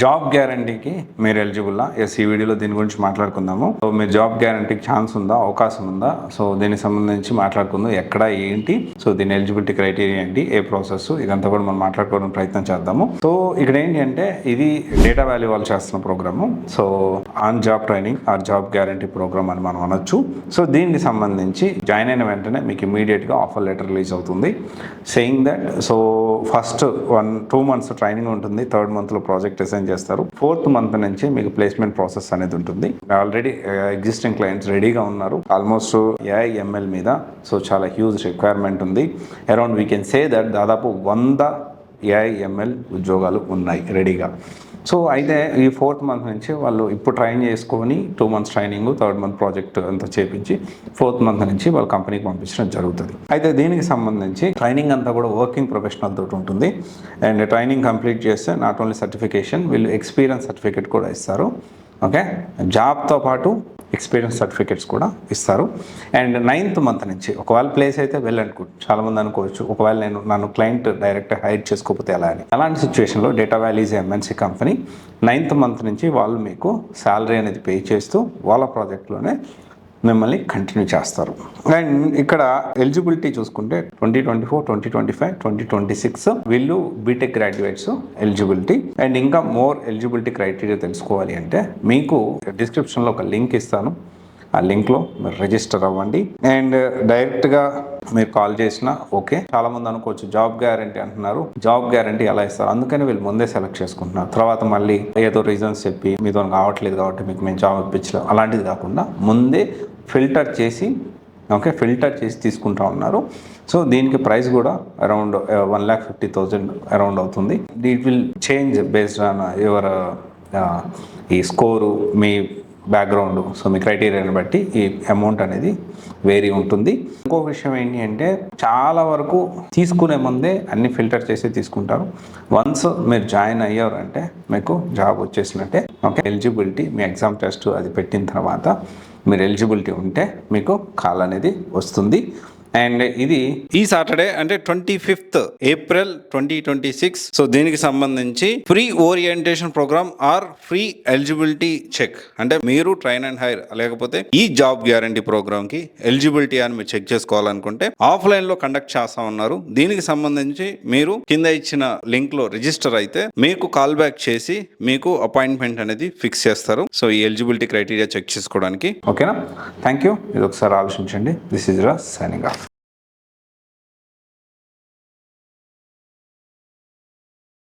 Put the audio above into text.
Job గ్యారంటీకి మీరు ఎలిజిబుల్లా? Yes, ఈ వీడియోలో దీని గురించి మాట్లాడుకుందాము. సో మీరు జాబ్ గ్యారంటీకి ఛాన్స్ ఉందా, అవకాశం ఉందా? సో దీనికి సంబంధించి మాట్లాడుకుందాం. ఎక్కడ, ఏంటి, సో దీని ఎలిజిబిలిటీ క్రైటీరియా ఏంటి, ఏ ప్రాసెస్, ఇదంతా కూడా మనం మాట్లాడుకోవడానికి ప్రయత్నం చేద్దాము. సో ఇక్కడ ఏంటి అంటే, ఇది డేటా వాల్యూ వాళ్ళు చేస్తున్న program. So on job training or job guarantee program అని మనం అనొచ్చు. సో దీనికి సంబంధించి జాయిన్ అయిన వెంటనే మీకు ఇమీడియట్గా ఆఫర్ లెటర్ రిలీజ్ అవుతుంది, saying that so first 1-2 months training ఉంటుంది, 3rd monthలో ప్రాజెక్ట్ అసైన్ చేస్తారు, 4th month నుంచి మీకు ప్లేస్మెంట్ ప్రాసెస్ అనేది ఉంటుంది. ఆల్రెడీ ఎగ్జిస్టింగ్ క్లయింట్స్ రెడీగా ఉన్నారు ఆల్మోస్ట్ AI/ML మీద. సో చాలా హ్యూజ్ రిక్వైర్మెంట్ ఉంది. Around we can say that దాదాపు 100 AI/ML ఉద్యోగాలు ఉన్నాయి రెడీగా. సో అయితే ఈ 4th month నుంచి వాళ్ళు ఇప్పుడు ట్రైన్ చేసుకొని 2 months training, 3rd month project అంతా చేపించి 4th month నుంచి వాళ్ళ కంపెనీకి పంపించడం జరుగుతుంది. అయితే దీనికి సంబంధించి ట్రైనింగ్ అంతా కూడా వర్కింగ్ ప్రొఫెషనల్ తోటి ఉంటుంది. అండ్ ట్రైనింగ్ కంప్లీట్ చేస్తే నాట్ ఓన్లీ సర్టిఫికేషన్, వీళ్ళు ఎక్స్పీరియన్స్ సర్టిఫికేట్ కూడా ఇస్తారు. ఓకే, జాబ్తో పాటు ఎక్స్పీరియన్స్ సర్టిఫికేట్స్ కూడా ఇస్తారు. అండ్ 9th month నుంచి ఒకవేళ ప్లేస్ అయితే వెళ్ళనుకో, చాలామంది అనుకోవచ్చు ఒకవేళ నన్ను క్లయింట్ డైరెక్ట్ హైర్ చేసుకోకపోతే ఎలా అని. అలాంటి సిచ్యువేషన్లో data value is MNC company 9th month నుంచి వాళ్ళు మీకు శాలరీ అనేది పే చేస్తూ వాళ్ళ ప్రాజెక్ట్లోనే మిమ్మల్ని కంటిన్యూ చేస్తారు. అండ్ ఇక్కడ ఎలిజిబిలిటీ చూసుకుంటే 2024, 2025, 2026 వీళ్ళు బీటెక్ గ్రాడ్యుయేట్స్ ఎలిజిబిలిటీ. అండ్ ఇంకా మోర్ ఎలిజిబిలిటీ క్రైటీరియా తెలుసుకోవాలి అంటే మీకు డిస్క్రిప్షన్లో ఒక లింక్ ఇస్తాను, ఆ లింక్లో మీరు రిజిస్టర్ అవ్వండి. అండ్ డైరెక్ట్గా మీరు కాల్ చేసినా ఓకే. చాలామంది అనుకోవచ్చు జాబ్ గ్యారంటీ అంటున్నారు, జాబ్ గ్యారంటీ ఎలా ఇస్తారు, అందుకని వీళ్ళు ముందే సెలెక్ట్ చేసుకుంటున్నారు, తర్వాత మళ్ళీ ఏదో రీజన్స్ చెప్పి మీతో కావట్లేదు కాబట్టి మీకు మేము జాబ్ ఇప్పించలేం, అలాంటిది కాకుండా ముందే ఫిల్టర్ చేసి తీసుకుంటా ఉన్నారు. సో దీనికి ప్రైస్ కూడా అరౌండ్ 1,50,000 అరౌండ్ అవుతుంది. It will change based on your ఈ స్కోరు, మీ బ్యాక్గ్రౌండ్, సో మీ క్రైటీరియాని బట్టి ఈ అమౌంట్ అనేది వేరీ ఉంటుంది. ఇంకో విషయం ఏంటి అంటే, చాలా వరకు తీసుకునే ముందే అన్ని ఫిల్టర్ చేసి తీసుకుంటారు. వన్స్ మీరు జాయిన్ అయ్యారంటే మీకు జాబ్ వచ్చేసినట్టే. ఓకే, ఎలిజిబిలిటీ మీ ఎగ్జామ్ టెస్ట్ అది పెట్టిన తర్వాత మీరు ఎలిజిబిలిటీ ఉంటే మీకు కాల్ అనేది వస్తుంది. అండ్ ఇది ఈ సాటర్డే అంటే 25th April 2026. సో దీనికి సంబంధించి free orientation program or free eligibility check, అంటే మీరు ట్రైన్ అండ్ హైర్ లేకపోతే ఈ జాబ్ గ్యారంటీ ప్రోగ్రామ్ కి ఎలిజిబిలిటీ అని మీరు చెక్ చేసుకోవాలనుకుంటే ఆఫ్లైన్ లో కండక్ట్ చేస్తా ఉన్నారు. దీనికి సంబంధించి మీరు కింద ఇచ్చిన లింక్ లో రిజిస్టర్ అయితే మీకు కాల్ బ్యాక్ చేసి మీకు అపాయింట్మెంట్ అనేది ఫిక్స్ చేస్తారు. సో ఈ ఎలిజిబిలిటీ క్రైటీరియా చెక్ చేసుకోవడానికి. ఓకేనా? Thank you. ఇది ఒకసారి ఆలోచించండి. This is Raj signing off.